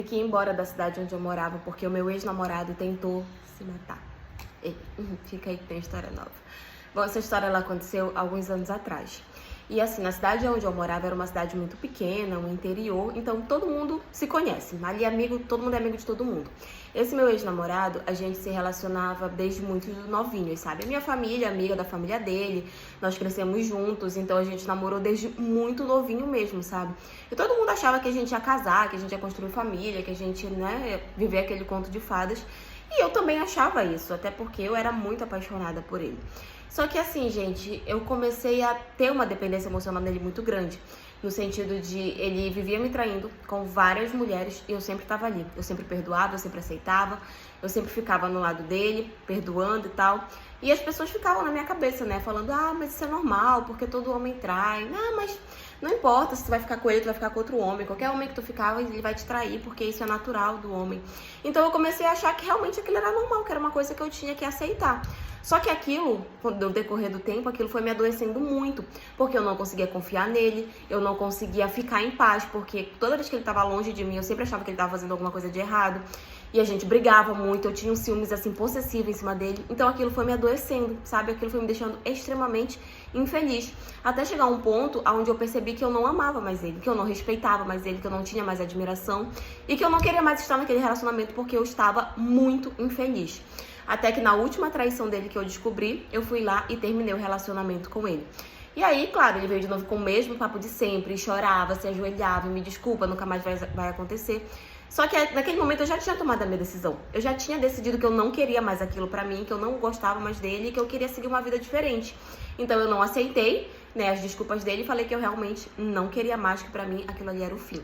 Que ir embora da cidade onde eu morava porque o meu ex-namorado tentou se matar. Fica aí que tem história nova. Bom, essa história ela aconteceu alguns anos atrás. E assim, na cidade onde eu morava era uma cidade muito pequena, um interior, então todo mundo se conhece. Ali amigo, todo mundo é amigo de todo mundo. Esse meu ex-namorado, a gente se relacionava desde muito novinhos, sabe? A minha família, amiga da família dele, nós crescemos juntos, então a gente namorou desde muito novinho mesmo, sabe? E todo mundo achava que a gente ia casar, que a gente ia construir família, que a gente, né, ia viver aquele conto de fadas. E eu também achava isso, até porque eu era muito apaixonada por ele. Só que assim, gente, eu comecei a ter uma dependência emocional dele muito grande. No sentido de ele vivia me traindo com várias mulheres e eu sempre estava ali. Eu sempre perdoava, eu sempre aceitava, eu sempre ficava no lado dele, perdoando e tal. E as pessoas ficavam na minha cabeça, né? Falando, mas isso é normal, porque todo homem trai. Mas não importa se tu vai ficar com ele, tu vai ficar com outro homem. Qualquer homem que tu ficava, ele vai te trair, porque isso é natural do homem. Então eu comecei a achar que realmente aquilo era normal, que era uma coisa que eu tinha que aceitar. Só que aquilo, no decorrer do tempo, aquilo foi me adoecendo muito, porque eu não conseguia confiar nele, eu não conseguia ficar em paz, porque toda vez que ele estava longe de mim, eu sempre achava que ele estava fazendo alguma coisa de errado, e a gente brigava muito, eu tinha um ciúmes assim possessivo em cima dele, então aquilo foi me adoecendo, sabe? Aquilo foi me deixando extremamente infeliz, até chegar a um ponto onde eu percebi que eu não amava mais ele, que eu não respeitava mais ele, que eu não tinha mais admiração, e que eu não queria mais estar naquele relacionamento porque eu estava muito infeliz. Até que na última traição dele que eu descobri, eu fui lá e terminei o relacionamento com ele. E aí, claro, ele veio de novo com o mesmo papo de sempre, chorava, se ajoelhava, me desculpa, nunca mais vai acontecer. Só que naquele momento eu já tinha tomado a minha decisão. Eu já tinha decidido que eu não queria mais aquilo pra mim, que eu não gostava mais dele e que eu queria seguir uma vida diferente. Então eu não aceitei, né, as desculpas dele e falei que eu realmente não queria mais, que pra mim aquilo ali era o fim.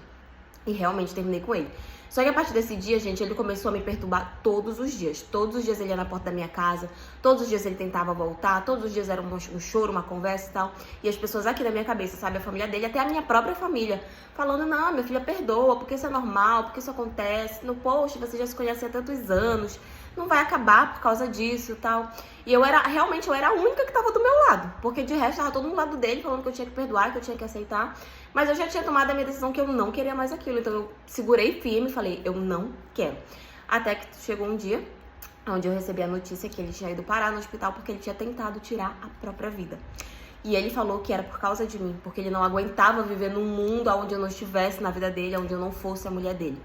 E realmente terminei com ele. Só que a partir desse dia, gente, ele começou a me perturbar todos os dias. Todos os dias ele ia na porta da minha casa, todos os dias ele tentava voltar, todos os dias era um choro, uma conversa e tal. E as pessoas aqui na minha cabeça, sabe, a família dele, até a minha própria família, falando, não, minha filha, perdoa, porque isso é normal, porque isso acontece. No post, você já se conhece há tantos anos, não vai acabar por causa disso e tal. E eu era a única que tava do meu lado, porque de resto tava todo mundo do lado dele, falando que eu tinha que perdoar, que eu tinha que aceitar. Mas eu já tinha tomado a minha decisão que eu não queria mais aquilo, então eu segurei firme e falei, eu não quero. Até que chegou um dia onde eu recebi a notícia que ele tinha ido parar no hospital porque ele tinha tentado tirar a própria vida. E ele falou que era por causa de mim, porque ele não aguentava viver num mundo onde eu não estivesse na vida dele, onde eu não fosse a mulher dele.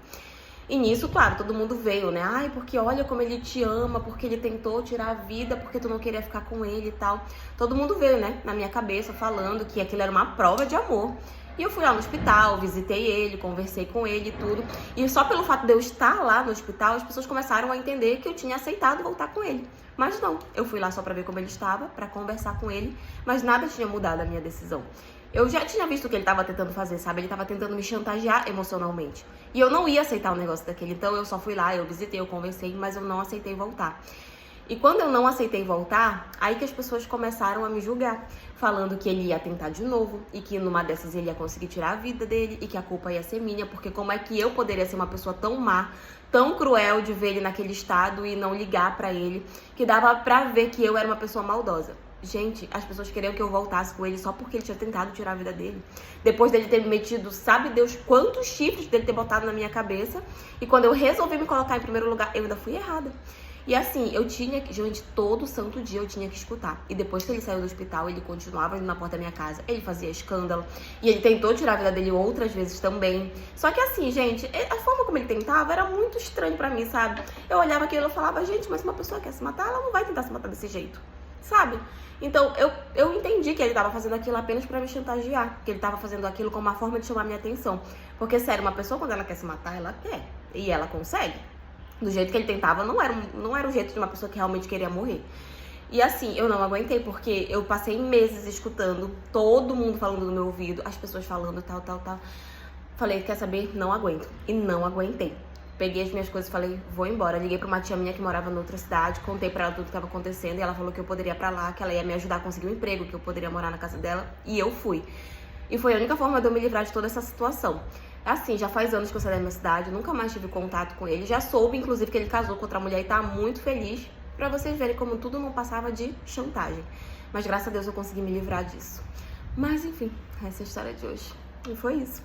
E nisso, claro, todo mundo veio, né? Ai, porque olha como ele te ama, porque ele tentou tirar a vida, porque tu não queria ficar com ele e tal. Todo mundo veio, né, na minha cabeça, falando que aquilo era uma prova de amor. E eu fui lá no hospital, visitei ele, conversei com ele e tudo. E só pelo fato de eu estar lá no hospital, as pessoas começaram a entender que eu tinha aceitado voltar com ele. Mas não, eu fui lá só pra ver como ele estava, pra conversar com ele, mas nada tinha mudado a minha decisão. Eu já tinha visto o que ele tava tentando fazer, sabe? Ele tava tentando me chantagear emocionalmente. E eu não ia aceitar o negócio daquele, então eu só fui lá, eu visitei, eu conversei, mas eu não aceitei voltar. E quando eu não aceitei voltar, aí que as pessoas começaram a me julgar, falando que ele ia tentar de novo e que numa dessas ele ia conseguir tirar a vida dele e que a culpa ia ser minha, porque como é que eu poderia ser uma pessoa tão má, tão cruel de ver ele naquele estado e não ligar pra ele, que dava pra ver que eu era uma pessoa maldosa. Gente, as pessoas queriam que eu voltasse com ele só porque ele tinha tentado tirar a vida dele. Depois dele ter me metido, sabe Deus quantos chifres dele ter botado na minha cabeça. E quando eu resolvi me colocar em primeiro lugar, eu ainda fui errada. E assim, eu tinha que, gente, todo santo dia eu tinha que escutar. E depois que ele saiu do hospital, ele continuava indo na porta da minha casa, ele fazia escândalo. E ele tentou tirar a vida dele outras vezes também. Só que assim, gente, a forma como ele tentava era muito estranho pra mim, sabe? Eu olhava aquilo e falava, gente, mas se uma pessoa quer se matar, ela não vai tentar se matar desse jeito, sabe? Então, eu entendi que ele tava fazendo aquilo apenas pra me chantagear. Que ele tava fazendo aquilo como uma forma de chamar minha atenção. Porque, sério, uma pessoa quando ela quer se matar, ela quer. E ela consegue. Do jeito que ele tentava, não era o jeito de uma pessoa que realmente queria morrer. E assim, eu não aguentei, porque eu passei meses escutando todo mundo falando no meu ouvido, as pessoas falando tal. Falei, quer saber? Não aguento. E não aguentei. Peguei as minhas coisas e falei, vou embora. Liguei pra uma tia minha que morava em outra cidade, contei pra ela tudo que tava acontecendo e ela falou que eu poderia ir pra lá, que ela ia me ajudar a conseguir um emprego, que eu poderia morar na casa dela. E eu fui. E foi a única forma de eu me livrar de toda essa situação. Assim, já faz anos que eu saí da minha cidade, nunca mais tive contato com ele. Já soube, inclusive, que ele casou com outra mulher e tá muito feliz. Pra vocês verem como tudo não passava de chantagem. Mas graças a Deus eu consegui me livrar disso. Mas enfim, essa é a história de hoje. E foi isso.